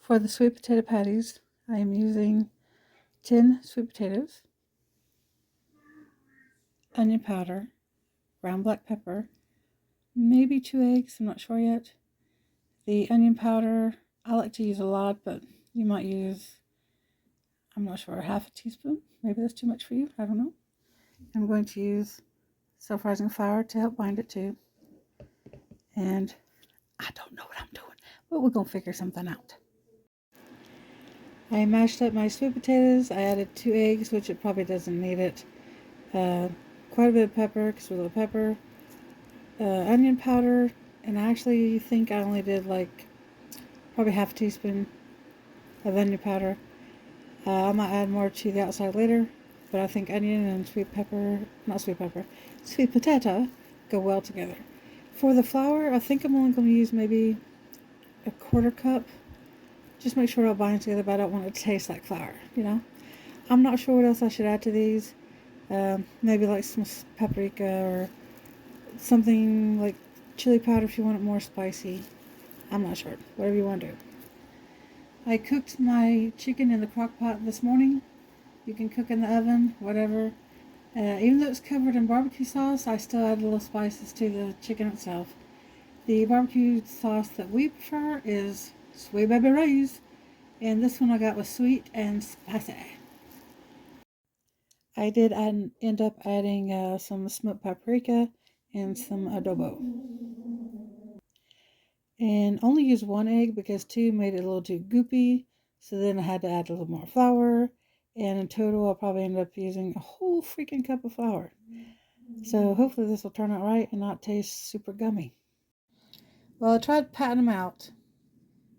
For the sweet potato patties, I am using 10 sweet potatoes, onion powder, ground black pepper, maybe 2 eggs, I'm not sure yet. The onion powder, I like to use a lot, but you might use, I'm not sure, half a teaspoon. Maybe that's too much for you, I don't know. I'm going to use self-rising flour to help bind it too. And I don't know what I'm doing, but we're going to figure something out. I mashed up my sweet potatoes. I added 2 eggs, which it probably doesn't need it. Quite a bit of pepper, because we're a little pepper. Onion powder, and I actually think I only did like probably half a teaspoon of onion powder. I might add more to the outside later, but I think onion and sweet potato go well together. For the flour, I think I'm only going to use maybe a 1/4 cup. Just make sure it all binds together, but I don't want it to taste like flour, you know. I'm not sure what else I should add to these. Maybe like some paprika or something like chili powder if you want it more spicy. I'm not sure. Whatever you want to do. I cooked my chicken in the crock pot this morning. You can cook in the oven, whatever. Even though it's covered in barbecue sauce, I still add little spices to the chicken itself. The barbecue sauce that we prefer is Sweet Baby Ray's, and this one I got was sweet and spicy. I did end up adding some smoked paprika and some adobo. And only used 1 egg because 2 made it a little too goopy, so then I had to add a little more flour, and in total I'll probably end up using a whole freaking cup of flour. So hopefully this will turn out right and not taste super gummy. Well, I tried patting them out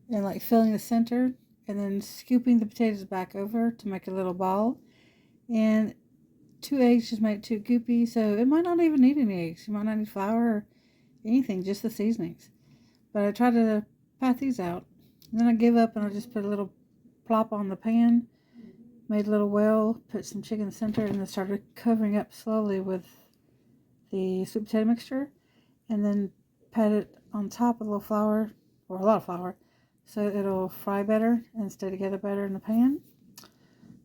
and like filling the center and then scooping the potatoes back over to make a little ball, and 2 eggs just made it too goopy, so it might not even need any eggs. You might not need flour or anything, just the seasonings. But I tried to pat these out, and then I gave up and I just put a little plop on the pan, made a little well, put some chicken in the center, and then started covering up slowly with the sweet potato mixture, and then pat it on top with a little flour, or a lot of flour, so it'll fry better and stay together better in the pan.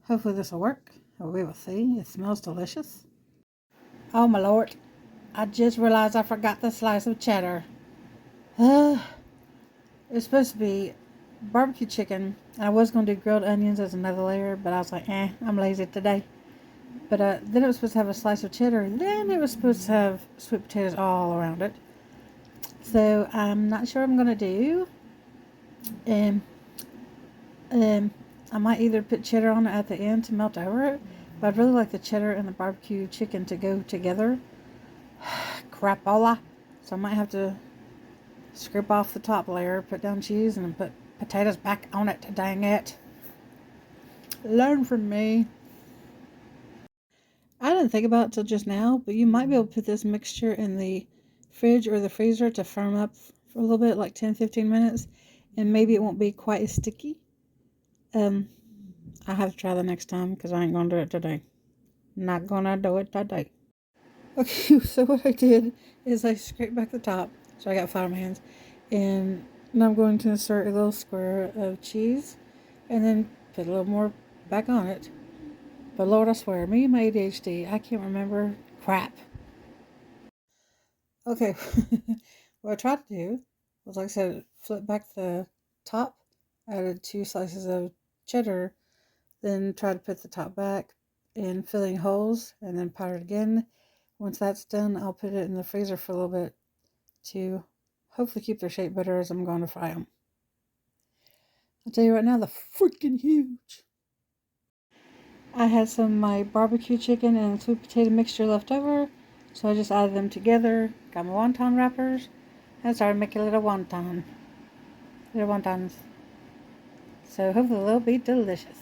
Hopefully this will work. We will see. It smells delicious. Oh my lord. I just realized I forgot the slice of cheddar. It's supposed to be barbecue chicken. I was going to do grilled onions as another layer, but I was like, I'm lazy today. But then it was supposed to have a slice of cheddar, and then it was supposed to have sweet potatoes all around it. So I'm not sure what I'm going to do. I might either put cheddar on it at the end to melt over it, but I'd really like the cheddar and the barbecue chicken to go together. Crapola. So I might have to scrape off the top layer, put down cheese, and then put potatoes back on it. Dang it. Learn from me. I didn't think about it till just now, but you might be able to put this mixture in the fridge or the freezer to firm up for a little bit, like 10-15 minutes, and maybe it won't be quite as sticky. I have to try that next time because I ain't gonna do it today. Not gonna do it today. Okay, so what I did is I scraped back the top, so I got flour in my hands, and now I'm going to insert a little square of cheese, and then put a little more back on it. But Lord, I swear, me and my ADHD, I can't remember crap. Okay, what I tried to do was, like I said, flip back the top, added 2 slices of cheddar, then try to put the top back in filling holes, and then powder it again. Once that's done, I'll put it in the freezer for a little bit to hopefully keep their shape better as I'm going to fry them. I'll tell you right now, they're freaking huge. I had some of my barbecue chicken and sweet potato mixture left over, so I just added them together, got my wonton wrappers, and started making little wontons. So hopefully they'll be delicious.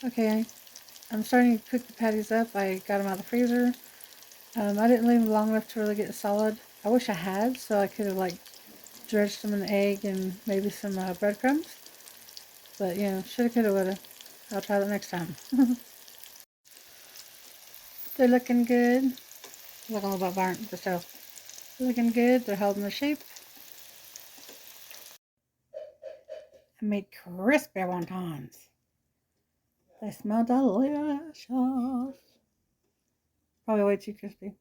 Okay, I'm starting to cook the patties up. I got them out of the freezer. I didn't leave them long enough to really get solid. I wish I had, so I could have like dredged them in the egg and maybe some breadcrumbs. But shoulda, coulda, woulda. I'll try that next time. They're looking good. Look a little bit burnt, but still looking good. They're holding the shape. I made crispy wontons. They smell delicious. Probably way too crispy.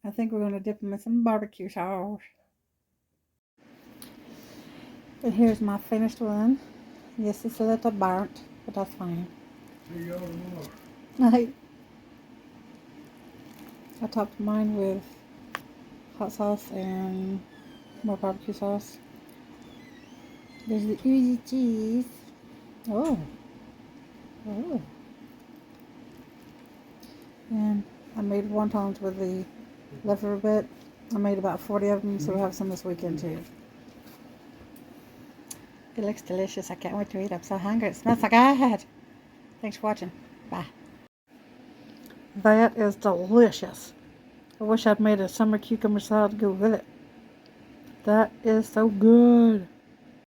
I think we're going to dip them in some barbecue sauce. And here's my finished one. Yes, it's a little burnt, but that's fine. I topped mine with hot sauce and more barbecue sauce. There's the oozy cheese. Oh. Oh. And I made wontons with the leftover bit. I made about 40 of them, so we'll have some this weekend too. It looks delicious. I can't wait to eat. I'm so hungry. It smells so good. Thanks for watching. Bye. That is delicious. I wish I'd made a summer cucumber salad to go with it. That is so good.